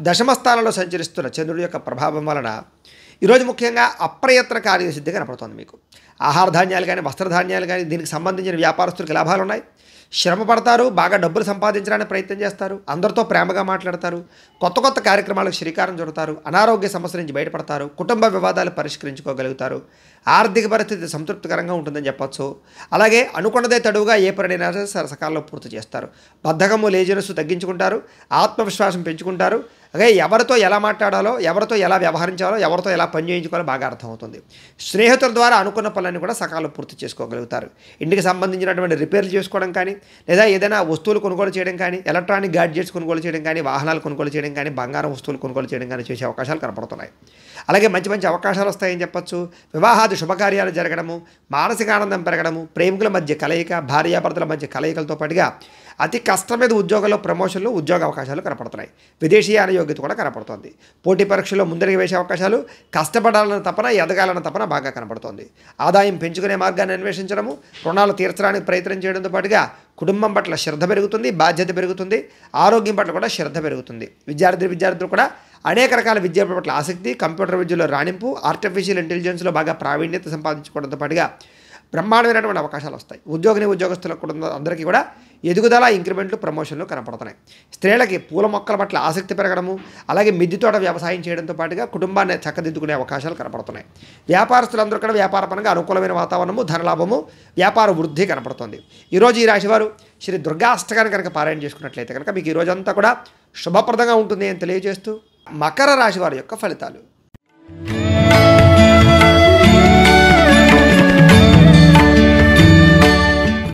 దశమ స్థానంలో సంచరిస్తున్న చంద్రుడి యొక్క ప్రభావం వలన ఈరోజు ముఖ్యంగా అప్రయత్న కార్యసిద్ధి కనపడుతుంది. మీకు ఆహార ధాన్యాలు కానీ, వస్త్రధాన్యాలు కానీ, దీనికి సంబంధించిన వ్యాపారస్తులకు లాభాలు ఉన్నాయి. శ్రమ పడతారు. బాగా డబ్బులు సంపాదించడానికి ప్రయత్నం చేస్తారు. అందరితో ప్రేమగా మాట్లాడతారు. కొత్త కార్యక్రమాలకు శ్రీకారం చుడతారు. అనారోగ్య సమస్యల నుంచి బయటపడతారు. కుటుంబ వివాదాలు పరిష్కరించుకోగలుగుతారు. ఆర్థిక పరిస్థితి సంతృప్తికరంగా ఉంటుందని చెప్పొచ్చు. అలాగే అనుకున్నదే తడువుగా ఏ పనినైనా సకాలంలో పూర్తి చేస్తారు. బద్ధకము, లేజినెస్ తగ్గించుకుంటారు. ఆత్మవిశ్వాసం పెంచుకుంటారు. అలాగే ఎవరితో ఎలా మాట్లాడాలో, ఎవరితో ఎలా వ్యవహరించాలో, ఎవరితో ఎలా పని చేయించుకోవాలో బాగా అర్థమవుతుంది. స్నేహితుల ద్వారా అనుకున్న పనులన్నీ కూడా సకాలంలో పూర్తి చేసుకోగలుగుతారు. ఇంటికి సంబంధించినటువంటి రిపేర్లు చేసుకోవడం కానీ, లేదా ఏదైనా వస్తువులు కొనుగోలు చేయడం కానీ, ఎలక్ట్రానిక్ గ్యాడ్జెట్స్ కొనుగోలు చేయడం కానీ, వాహనాలు కొనుగోలు చేయడం కానీ, బంగారం వస్తువులు కొనుగోలు చేయడం కానీ చేసే అవకాశాలు కనపడుతున్నాయి. అలాగే మంచి అవకాశాలు వస్తాయని చెప్పొచ్చు. వివాహాది శుభకార్యాలు జరగడము, మానసిక ఆనందం పెరగడము, ప్రేమికుల మధ్య కలయిక, భార్యాభర్తల మధ్య కలయికలతో పాటుగా అతి కష్టం మీద ఉద్యోగంలో ప్రమోషన్లు, ఉద్యోగ అవకాశాలు కనపడుతున్నాయి. విదేశీయాన యోగ్యత కూడా కనపడుతోంది. పోటీ పరీక్షల్లో ముందరికి వేసే అవకాశాలు, కష్టపడాలన్న తపన, ఎదగాలన్న తపన బాగా కనపడుతోంది. ఆదాయం పెంచుకునే మార్గాన్ని అన్వేషించడము, రుణాలు తీర్చడానికి ప్రయత్నం చేయడంతో పాటుగా కుటుంబం పట్ల శ్రద్ధ పెరుగుతుంది, బాధ్యత పెరుగుతుంది, ఆరోగ్యం పట్ల కూడా శ్రద్ధ పెరుగుతుంది. విద్యార్థులు కూడా అనేక రకాల విద్య పట్ల ఆసక్తి, కంప్యూటర్ విద్యలో రాణింపు, ఆర్టిఫిషియల్ ఇంటెలిజెన్స్లో బాగా ప్రావీణ్యత సంపాదించుకోవడంతో పాటుగా బ్రహ్మాండమైనటువంటి అవకాశాలు వస్తాయి. ఉద్యోగులకు కూడా అందరికీ కూడా ఎదుగుదల, ఇంక్రిమెంట్లు, ప్రమోషన్లు కనపడుతున్నాయి. స్త్రీలకి పూల మొక్కల పట్ల ఆసక్తి పెరగడము, అలాగే మిద్దె తోట వ్యవసాయం చేయడంతో పాటుగా కుటుంబాన్ని చక్కదిద్దుకునే అవకాశాలు కనపడుతున్నాయి. వ్యాపారస్తులందరూ కూడా వ్యాపారపరంగా అనుకూలమైన వాతావరణము, ధనలాభము, వ్యాపార వృద్ధి కనపడుతుంది. ఈరోజు ఈ రాశివారు శ్రీ దుర్గా అష్టకాన్ని కనుక పారాయణ చేసుకున్నట్లయితే కనుక మీకు ఈ రోజంతా కూడా శుభప్రదంగా ఉంటుంది అని తెలియజేస్తూ మకర రాశి వారి యొక్క ఫలితాలు.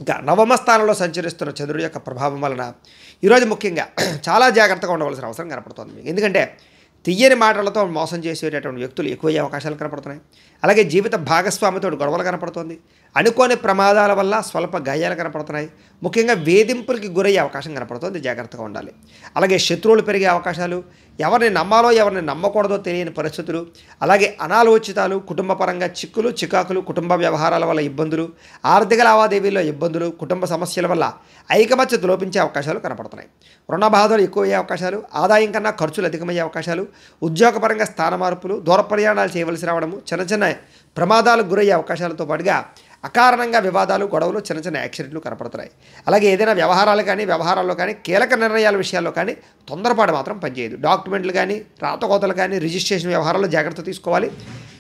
ఇంకా నవమ స్థానంలో సంచరిస్తున్న చంద్రుడి యొక్క ప్రభావం వలన ఈరోజు ముఖ్యంగా చాలా జాగ్రత్తగా ఉండవలసిన అవసరం కనపడుతుంది మీకు. ఎందుకంటే తీయని మాటలతో మోసం చేసేటటువంటి వ్యక్తులు ఎక్కువయ్యే అవకాశాలు కనపడుతున్నాయి. అలాగే జీవిత భాగస్వామితో గొడవలు కనపడుతుంది. అనుకోని ప్రమాదాల వల్ల స్వల్ప గాయాలు కనపడుతున్నాయి. ముఖ్యంగా వేధింపులకి గురయ్యే అవకాశం కనపడుతుంది. జాగ్రత్తగా ఉండాలి. అలాగే శత్రువులు పెరిగే అవకాశాలు, ఎవరిని నమ్మాలో ఎవరిని నమ్మకూడదో తెలియని పరిస్థితులు, అలాగే అనాలోచితాలు, కుటుంబ పరంగా చిక్కులు, చికాకులు, కుటుంబ వ్యవహారాల వల్ల ఇబ్బందులు, ఆర్థిక లావాదేవీల్లో ఇబ్బందులు, కుటుంబ సమస్యల వల్ల ఐకమత్యత లోపించే అవకాశాలు కనపడుతున్నాయి. రుణ బాధలు ఎక్కువయ్యే అవకాశాలు, ఆదాయం కన్నా ఖర్చులు అధికమయ్యే అవకాశాలు, ఉద్యోగపరంగా స్థాన మార్పులు, దూర ప్రయాణాలు చేయవలసి రావడము, చిన్న చిన్న ప్రమాదాలకు గురయ్యే అవకాశాలతో పాటుగా అకారణంగా వివాదాలు, గొడవలు, చిన్న చిన్న యాక్సిడెంట్లు కనపడుతున్నాయి. అలాగే ఏదైనా వ్యవహారాల్లో కానీ కీలక నిర్ణయాల విషయాల్లో కానీ తొందరపాటు మాత్రం పనిచేయదు. డాక్యుమెంట్లు కానీ, రాతకోతలు కానీ, రిజిస్ట్రేషన్ వ్యవహారాల్లో జాగ్రత్త తీసుకోవాలి.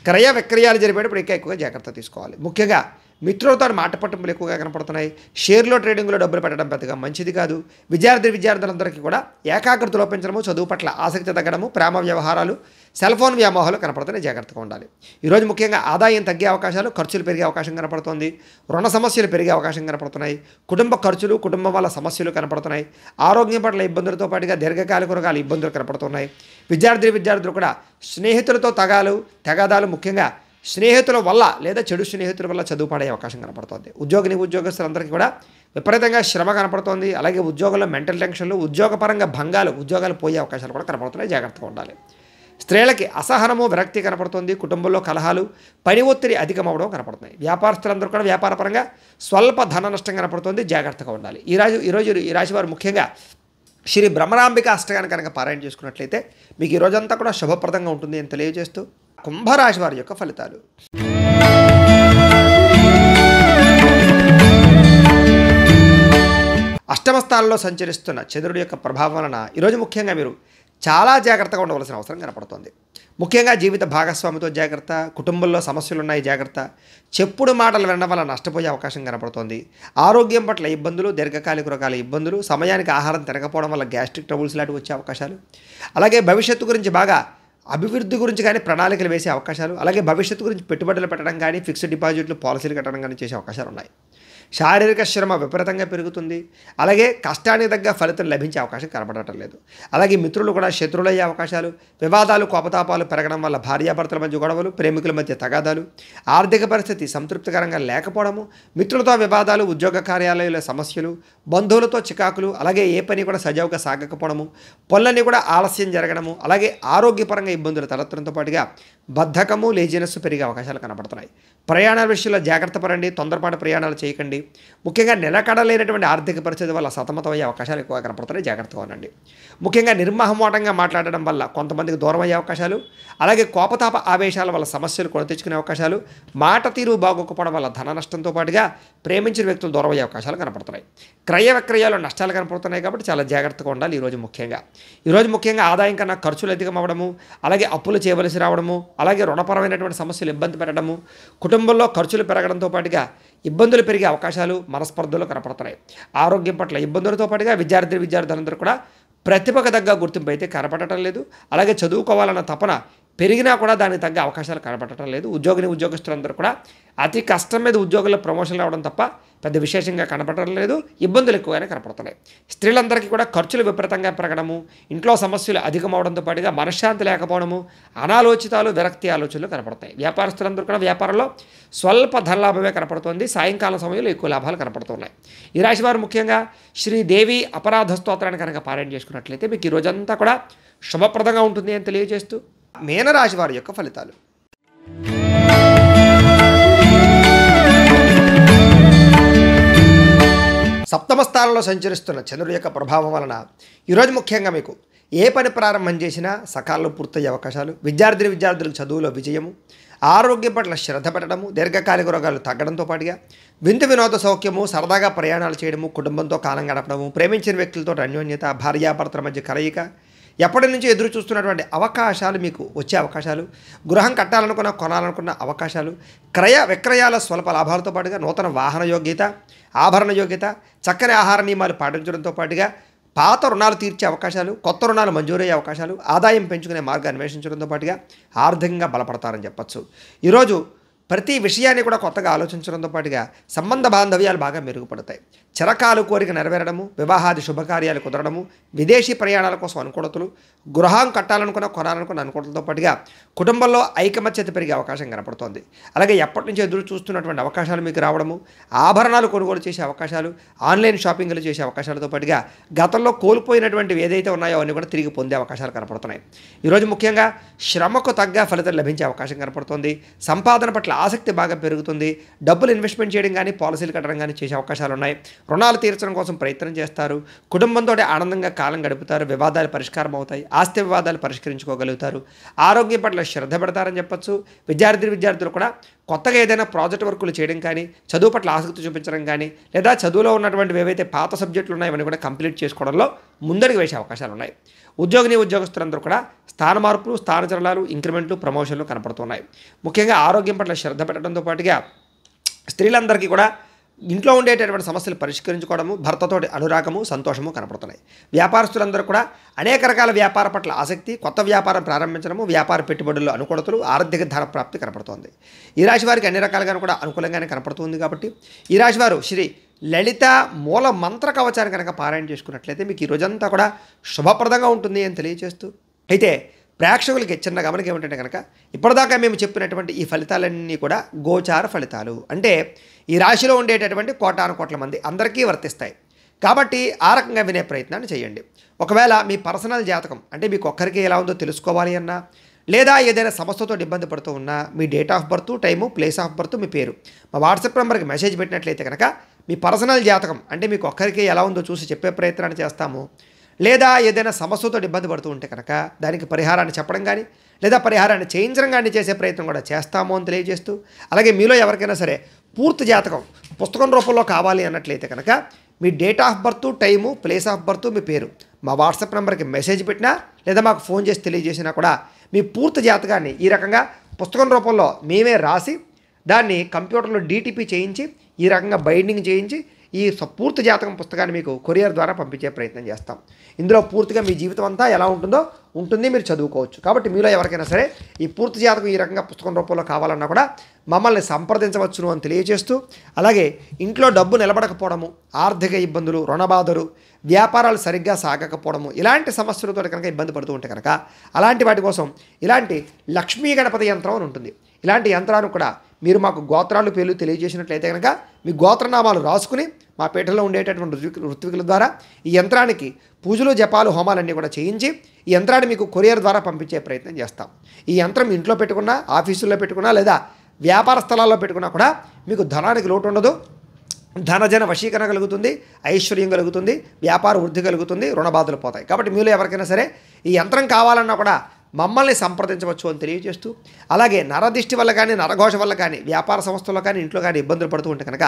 క్రయ విక్రయాలు జరిపేటప్పుడు ఎక్కువగా జాగ్రత్త తీసుకోవాలి. ముఖ్యంగా మిత్రులతో మాట పట్టింపులు ఎక్కువగా కనపడుతున్నాయి. షేర్లో, ట్రేడింగ్లో డబ్బులు పెట్టడం పెద్దగా మంచిది కాదు. విద్యార్థులందరికీ కూడా ఏకాగ్రత లోపించడము, చదువు పట్ల ఆసక్తి తగ్గడము, ప్రేమ వ్యవహారాలు, సెల్ ఫోన్ వ్యామోహాలు కనపడుతున్నాయి. జాగ్రత్తగా ఉండాలి. ఈరోజు ముఖ్యంగా ఆదాయం తగ్గే అవకాశాలు, ఖర్చులు పెరిగే అవకాశం కనపడుతుంది. రుణ సమస్యలు పెరిగే అవకాశం కనపడుతున్నాయి. కుటుంబ ఖర్చులు, కుటుంబం వల్ల సమస్యలు కనపడుతున్నాయి. ఆరోగ్యం పట్ల ఇబ్బందులతో పాటుగా దీర్ఘకాలిక రకాల ఇబ్బందులు కనపడుతున్నాయి. విద్యార్థులు కూడా స్నేహితులతో తగాదాలు, ముఖ్యంగా స్నేహితుల వల్ల లేదా చెడు స్నేహితుల వల్ల చదువు పాడే అవకాశం కనపడుతుంది. ఉద్యోగస్తులందరికీ కూడా విపరీతంగా శ్రమ కనపడుతోంది. అలాగే ఉద్యోగంలో మెంటల్ టెన్షన్లు, ఉద్యోగపరంగా భంగాలు, ఉద్యోగాలు పోయే అవకాశాలు కూడా కనపడుతున్నాయి. జాగ్రత్తగా ఉండాలి. స్త్రీలకి అసహనము, విరక్తి కనపడుతుంది. కుటుంబంలో కలహాలు, పని ఒత్తిడి అధికమవడం కనపడుతున్నాయి. వ్యాపారస్తులందరూ కూడా వ్యాపారపరంగా స్వల్ప ధన నష్టం కనపడుతుంది. జాగ్రత్తగా ఉండాలి. ఈ రాశి వారు ముఖ్యంగా శ్రీ బ్రహ్మరాంబిక అష్టకాన్ని కనుక పారాయణ చేసుకున్నట్లయితే మీకు ఈ రోజంతా కూడా శుభప్రదంగా ఉంటుంది అని తెలియజేస్తూ కుంభరాశి వారి యొక్క ఫలితాలు. అష్టమ స్థానంలో సంచరిస్తున్న చంద్రుడి యొక్క ప్రభావం వలన ఈరోజు ముఖ్యంగా మీరు చాలా జాగ్రత్తగా ఉండవలసిన అవసరం కనపడుతుంది. ముఖ్యంగా జీవిత భాగస్వామితో జాగ్రత్త, కుటుంబంలో సమస్యలు ఉన్నాయి జాగ్రత్త, చెప్పుడు మాటలు వినడం వల్ల నష్టపోయే అవకాశం కనపడుతోంది. ఆరోగ్యం పట్ల ఇబ్బందులు, దీర్ఘకాలిక రకాల ఇబ్బందులు, సమయానికి ఆహారం తినకపోవడం వల్ల గ్యాస్ట్రిక్ ట్రబుల్స్ లాంటివి వచ్చే అవకాశాలు, అలాగే భవిష్యత్తు గురించి బాగా అభివృద్ధి గురించి కానీ ప్రణాళికలు వేసే అవకాశాలు, అలాగే భవిష్యత్తు గురించి పెట్టుబడులు పెట్టడం కానీ, ఫిక్స్డ్ డిపాజిట్లు, పాలసీలు కట్టడం కానీ చేసే అవకాశాలు ఉన్నాయి. శారీరక శ్రమ విపరీతంగా పెరుగుతుంది. అలాగే కష్టానికి తగ్గ ఫలితం లభించే అవకాశం కనపడటం లేదు. అలాగే మిత్రులు కూడా శత్రువులయ్యే అవకాశాలు, వివాదాలు, కోపతాపాలు పెరగడం వల్ల భార్యాభర్తల మధ్య గొడవలు, ప్రేమికుల మధ్య తగాదాలు, ఆర్థిక పరిస్థితి సంతృప్తికరంగా లేకపోవడము, మిత్రులతో వివాదాలు, ఉద్యోగ కార్యాలయాల సమస్యలు, బంధువులతో చికాకులు, అలాగే ఏ పని కూడా సజావుగా సాగకపోవడము, పనులన్నీ కూడా ఆలస్యం జరగడము, అలాగే ఆరోగ్యపరంగా ఇబ్బందులు తలెత్తడంతో పాటుగా బద్ధకము, లేజినెస్ పెరిగే అవకాశాలు కనపడుతున్నాయి. ప్రయాణాల విషయంలో జాగ్రత్త పడండి. తొందరపాటు ప్రయాణాలు చేయకండి. ముఖ్యంగా నిలకడలేనటువంటి ఆర్థిక పరిస్థితి వల్ల సతమతమయ్యే అవకాశాలు ఎక్కువ కనపడుతున్నాయి. జాగ్రత్తగా ఉండండి. ముఖ్యంగా నిర్మహమాటంగా మాట్లాడడం వల్ల కొంతమందికి దూరం అయ్యే అవకాశాలు, అలాగే కోపతాప ఆవేశాల వల్ల సమస్యలు కొని తెచ్చుకునే అవకాశాలు, మాట తీరు బాగోకపోవడం వల్ల ధన నష్టంతో పాటుగా ప్రేమించిన వ్యక్తులు దూరం అయ్యే అవకాశాలు కనపడుతున్నాయి. క్రయ విక్రయాలు నష్టాలు కనపడుతున్నాయి కాబట్టి చాలా జాగ్రత్తగా ఉండాలి. ఈరోజు ముఖ్యంగా ఆదాయం కన్నా ఖర్చులు అధికం అవ్వడము, అలాగే అప్పులు చేయవలసి రావడము, అలాగే రుణపరమైనటువంటి సమస్యలు ఇబ్బంది పెట్టడము, కుటుంబంలో ఖర్చులు పెరగడంతో పాటుగా ఇబ్బందులు పెరిగే అవకాశాలు, మనస్పర్ధలు కనపడుతున్నాయి. ఆరోగ్యం పట్ల ఇబ్బందులతో పాటుగా విద్యార్థులందరూ కూడా ప్రతిభకు తగ్గ గుర్తింపు అయితే కనపడటం లేదు. అలాగే చదువుకోవాలన్న తపన పెరిగినా కూడా దానికి తగ్గ అవకాశాలు కనపడటం లేదు. ఉద్యోగస్తులందరూ కూడా అతి కష్టం మీద ఉద్యోగుల్లో ప్రమోషన్లు రావడం తప్ప పెద్ద విశేషంగా కనపడడం లేదు. ఇబ్బందులు ఎక్కువగానే కనపడుతున్నాయి. స్త్రీలందరికీ కూడా ఖర్చులు విపరీతంగా పెరగడము, ఇంట్లో సమస్యలు అధికమవడంతో పాటుగా మనశ్శాంతి లేకపోవడము, అనాలోచితాలు, విరక్తి ఆలోచనలు కనపడతాయి. వ్యాపారస్తులందరూ కూడా వ్యాపారంలో స్వల్ప ధనలాభమే కనపడుతుంది. సాయంకాలం సమయంలో ఎక్కువ లాభాలు కనపడుతున్నాయి. ఈ రాశి వారు ముఖ్యంగా శ్రీదేవి అపరాధ స్తోత్రాన్ని కనుక పారాయణ చేసుకున్నట్లయితే మీకు ఈ రోజంతా కూడా శుభప్రదంగా ఉంటుంది అని తెలియజేస్తూ మీనరాశి వారి యొక్క ఫలితాలు. సప్తమ స్థానంలో సంచరిస్తున్న చంద్రుడి యొక్క ప్రభావం వలన ఈరోజు ముఖ్యంగా మీకు ఏ పని ప్రారంభం చేసినా సకాలంలో పూర్తయ్యే అవకాశాలు, విద్యార్థులకు చదువులో విజయము, ఆరోగ్యం పట్ల శ్రద్ధ పెట్టడము, దీర్ఘకాలిక రోగాలు తగ్గడంతో పాటుగా విందు వినోద సౌఖ్యము, సరదాగా ప్రయాణాలు చేయడము, కుటుంబంతో కాలం గడపడము, ప్రేమించిన వ్యక్తులతో అన్యోన్యత, భార్యాభర్తల మధ్య కలయిక, ఎప్పటి నుంచి ఎదురు చూస్తున్నటువంటి అవకాశాలు మీకు వచ్చే అవకాశాలు, గృహం కట్టాలనుకున్న కొనాలనుకున్న అవకాశాలు, క్రయ విక్రయాల స్వల్ప లాభాలతో పాటుగా నూతన వాహన యోగ్యత, ఆభరణ యోగ్యత, చక్కని ఆహార నియమాలు పాటించడంతో పాటుగా పాత రుణాలు తీర్చే అవకాశాలు, కొత్త రుణాలు మంజూరయ్యే అవకాశాలు, ఆదాయం పెంచుకునే మార్గాన్ని అన్వేషించడంతో పాటుగా ఆర్థికంగా బలపడతారని చెప్పచ్చు. ఈరోజు ప్రతి విషయాన్ని కూడా కొత్తగా ఆలోచించడంతో పాటుగా సంబంధ బాంధవ్యాలు బాగా మెరుగుపడతాయి. చిరకాలు కోరిక నెరవేరడము, వివాహాది శుభకార్యాలు కుదరడము, విదేశీ ప్రయాణాల కోసం అనుకూలతలు, గృహం కట్టాలనుకున్న కొనాలనుకున్న అనుకూలతలతో పాటుగా కుటుంబంలో ఐకమత్యత పెరిగే అవకాశం కనపడుతోంది. అలాగే ఎప్పటి నుంచి ఎదురు చూస్తున్నటువంటి అవకాశాలు మీకు రావడము, ఆభరణాలు కొనుగోలు చేసే అవకాశాలు, ఆన్లైన్ షాపింగ్లు చేసే అవకాశాలతో పాటుగా గతంలో కోల్పోయినటువంటివి ఏదైతే ఉన్నాయో అవన్నీ కూడా తిరిగి పొందే అవకాశాలు కనపడుతున్నాయి. ఈరోజు ముఖ్యంగా శ్రమకు తగ్గ ఫలితం లభించే అవకాశం కనపడుతుంది. సంపాదన పట్ల ఆసక్తి బాగా పెరుగుతుంది. డబ్బులు ఇన్వెస్ట్మెంట్ చేయడం కానీ, పాలసీలు కట్టడం కానీ చేసే అవకాశాలు ఉన్నాయి. రుణాలు తీర్చడం కోసం ప్రయత్నం చేస్తారు. కుటుంబంతో ఆనందంగా కాలం గడుపుతారు. వివాదాలు పరిష్కారం అవుతాయి. ఆస్తి వివాదాలు పరిష్కరించుకోగలుగుతారు. ఆరోగ్యం పట్ల శ్రద్ధ పెడతారని చెప్పచ్చు. విద్యార్థులు కూడా కొత్తగా ఏదైనా ప్రాజెక్ట్ వర్కులు చేయడం కానీ, చదువు పట్ల ఆసక్తి చూపించడం కానీ, లేదా చదువులో ఉన్నటువంటివి ఏవైతే పాత సబ్జెక్టులు ఉన్నాయో అవన్నీ కూడా కంప్లీట్ చేసుకోవడంలో ముందడుగు వేసే అవకాశాలు ఉన్నాయి. ఉద్యోగస్తులందరూ కూడా స్థాన మార్పులు, స్థానచలనాలు, ఇంక్రిమెంట్లు, ప్రమోషన్లు కనపడుతున్నాయి. ముఖ్యంగా ఆరోగ్యం పట్ల శ్రద్ధ పెట్టడంతో పాటుగా స్త్రీలందరికీ కూడా ఇంట్లో ఉండేటటువంటి సమస్యలు పరిష్కరించుకోవడము, భర్తతోటి అనురాగము, సంతోషము కనపడుతున్నాయి. వ్యాపారస్తులందరూ కూడా అనేక రకాల వ్యాపార పట్ల ఆసక్తి, కొత్త వ్యాపారం ప్రారంభించడము, వ్యాపార పెట్టుబడుల్లో అనుకూలతలు, ఆర్థిక ధన ప్రాప్తి కనపడుతోంది. ఈ రాశి వారికి అన్ని రకాలుగాను కూడా అనుకూలంగానే కనపడుతుంది. కాబట్టి ఈ రాశి వారు శ్రీ లలిత మూల మంత్ర కవచాన్ని కనుక పారాయణ చేసుకున్నట్లయితే మీకు ఈ రోజంతా కూడా శుభప్రదంగా ఉంటుంది అని తెలియజేస్తూ, అయితే ప్రేక్షకులకి చిన్న గమనిక ఏమిటంటే కనుక ఇప్పటిదాకా మేము చెప్పినటువంటి ఈ ఫలితాలన్నీ కూడా గోచార ఫలితాలు, అంటే ఈ రాశిలో ఉండేటటువంటి కోటాను కోట్ల మంది అందరికీ వర్తిస్తాయి. కాబట్టి ఆ రకంగా వినే ప్రయత్నాన్ని చేయండి. ఒకవేళ మీ పర్సనల్ జాతకం అంటే మీకు ఒక్కరికి ఎలా ఉందో తెలుసుకోవాలి అన్నా, లేదా ఏదైనా సమస్యతో ఇబ్బంది పడుతూ ఉన్నా మీ date of birth, time, place of birth, మీ పేరు మా వాట్సాప్ నెంబర్కి మెసేజ్ పెట్టినట్లయితే కనుక మీ పర్సనల్ జాతకం అంటే మీకు ఒక్కరికి ఎలా ఉందో చూసి చెప్పే ప్రయత్నాన్ని చేస్తాము. లేదా ఏదైనా సమస్యతో ఇబ్బంది పడుతూ ఉంటే కనుక దానికి పరిహారాన్ని చెప్పడం కానీ, లేదా పరిహారాన్ని చేయించడం కానీ చేసే ప్రయత్నం కూడా చేస్తాము అని తెలియజేస్తూ, అలాగే మీలో ఎవరికైనా సరే పూర్తి జాతకం పుస్తకం రూపంలో కావాలి అన్నట్లయితే కనుక మీ date of birth, time, place of birth, మీ పేరు మా వాట్సాప్ నెంబర్కి మెసేజ్ పెట్టినా లేదా మాకు ఫోన్ చేసి తెలియజేసినా కూడా మీ పూర్తి జాతకాన్ని ఈ రకంగా పుస్తకం రూపంలో మేమే రాసి దాన్ని కంప్యూటర్లో DTP చేయించి ఈ రకంగా బైండింగ్ చేయించి ఈ పూర్తి జాతకం పుస్తకాన్ని మీకు కొరియర్ ద్వారా పంపించే ప్రయత్నం చేస్తాం. ఇందులో పూర్తిగా మీ జీవితం అంతా ఎలా ఉంటుందో ఉంటుంది, మీరు చదువుకోవచ్చు. కాబట్టి మీలో ఎవరికైనా సరే ఈ పూర్తి జాతకం ఈ రకంగా పుస్తకం రూపంలో కావాలన్నా కూడా మమ్మల్ని సంప్రదించవచ్చును అని తెలియజేస్తూ, అలాగే ఇంట్లో డబ్బు నిలబడకపోవడము, ఆర్థిక ఇబ్బందులు, రుణబాధలు, వ్యాపారాలు సరిగ్గా సాగకపోవడము, ఇలాంటి సమస్యలతో కనుక ఇబ్బంది పడుతూ ఉంటే కనుక అలాంటి వాటి కోసం ఇలాంటి లక్ష్మీ గణపతి యంత్రం అని ఉంటుంది. ఇలాంటి యంత్రాన్ని కూడా మీరు మాకు గోత్రాలు పేర్లు తెలియజేసినట్లయితే కనుక మీ గోత్రనామాలు రాసుకుని మా పీఠంలో ఉండేటటువంటి ఋత్వికుల ద్వారా ఈ యంత్రానికి పూజలు, జపాలు, హోమాలన్నీ కూడా చేయించి ఈ యంత్రాన్ని మీకు కొరియర్ ద్వారా పంపించే ప్రయత్నం చేస్తాం. ఈ యంత్రం ఇంట్లో పెట్టుకున్నా, ఆఫీసుల్లో పెట్టుకున్నా, లేదా వ్యాపార స్థలాల్లో పెట్టుకున్నా కూడా మీకు ధనానికి లోటు ఉండదు. ధనజన వశీకరణ కలుగుతుంది, ఐశ్వర్యం కలుగుతుంది, వ్యాపార వృద్ధి కలుగుతుంది, రుణబాధలు పోతాయి. కాబట్టి మీలో ఎవరికైనా సరే ఈ యంత్రం కావాలన్నా కూడా మమ్మల్ని సంప్రదించవచ్చు అని తెలియజేస్తూ, అలాగే నరదిష్టి వల్ల కానీ, నరఘోష వల్ల కానీ, వ్యాపార సంస్థల్లో కానీ, ఇంట్లో కానీ ఇబ్బందులు పడుతూ ఉంటే కనుక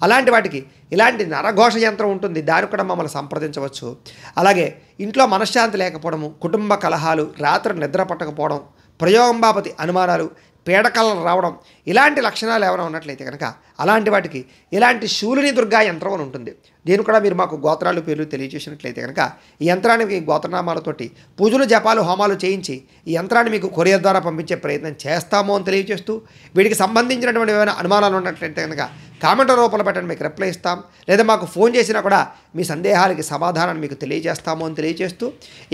అలాంటి వాటికి ఇలాంటి నరఘోష యంత్రం ఉంటుంది, దానికి కూడా మమ్మల్ని సంప్రదించవచ్చు. అలాగే ఇంట్లో మనశ్శాంతి లేకపోవడము, కుటుంబ కలహాలు, రాత్రి నిద్ర పట్టకపోవడం, ప్రయోగం బాపతి అనుమానాలు, పీడకలలు రావడం, ఇలాంటి లక్షణాలు ఏమైనా ఉన్నట్లయితే కనుక అలాంటి వాటికి ఇలాంటి శూలిని దుర్గా యంత్రం అని ఉంటుంది. దీని కూడా మీరు మాకు గోత్రాలు పేర్లు తెలియజేసినట్లయితే కనుక ఈ యంత్రాన్ని మీ గోత్రనామాలతోటి పూజలు జపాలు హోమాలు చేయించి ఈ యంత్రాన్ని మీకు కొరియర్ ద్వారా పంపించే ప్రయత్నం చేస్తాము అని తెలియజేస్తూ వీటికి సంబంధించినటువంటి ఏమైనా అనుమానాలు ఉన్నట్లయితే కనుక కామెంట్ రూపంలో పెట్టండి, మీకు రిప్లై ఇస్తాం. లేదా మాకు ఫోన్ చేసినా కూడా మీ సందేహాలకి సమాధానాన్ని మీకు తెలియజేస్తాము అని తెలియజేస్తూ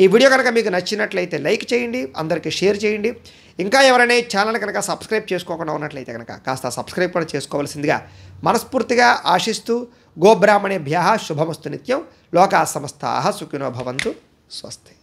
ఈ వీడియో కనుక మీకు నచ్చినట్లయితే లైక్ చేయండి, అందరికీ షేర్ చేయండి. ఇంకా ఎవరైనా ఛానల్ కనుక సబ్స్క్రైబ్ చేసుకోకుండా ఉన్నట్లయితే కనుక కాస్త సబ్స్క్రైబ్ కూడా చేసుకోవాల్సిందిగా మనస్ఫూర్తిగా ఆశిస్తూ గోబ్రాహ్మణేభ్యః శుభమస్తు నిత్యం. లోకా సమస్తాః సుఖినో భవంతు. స్వస్తి.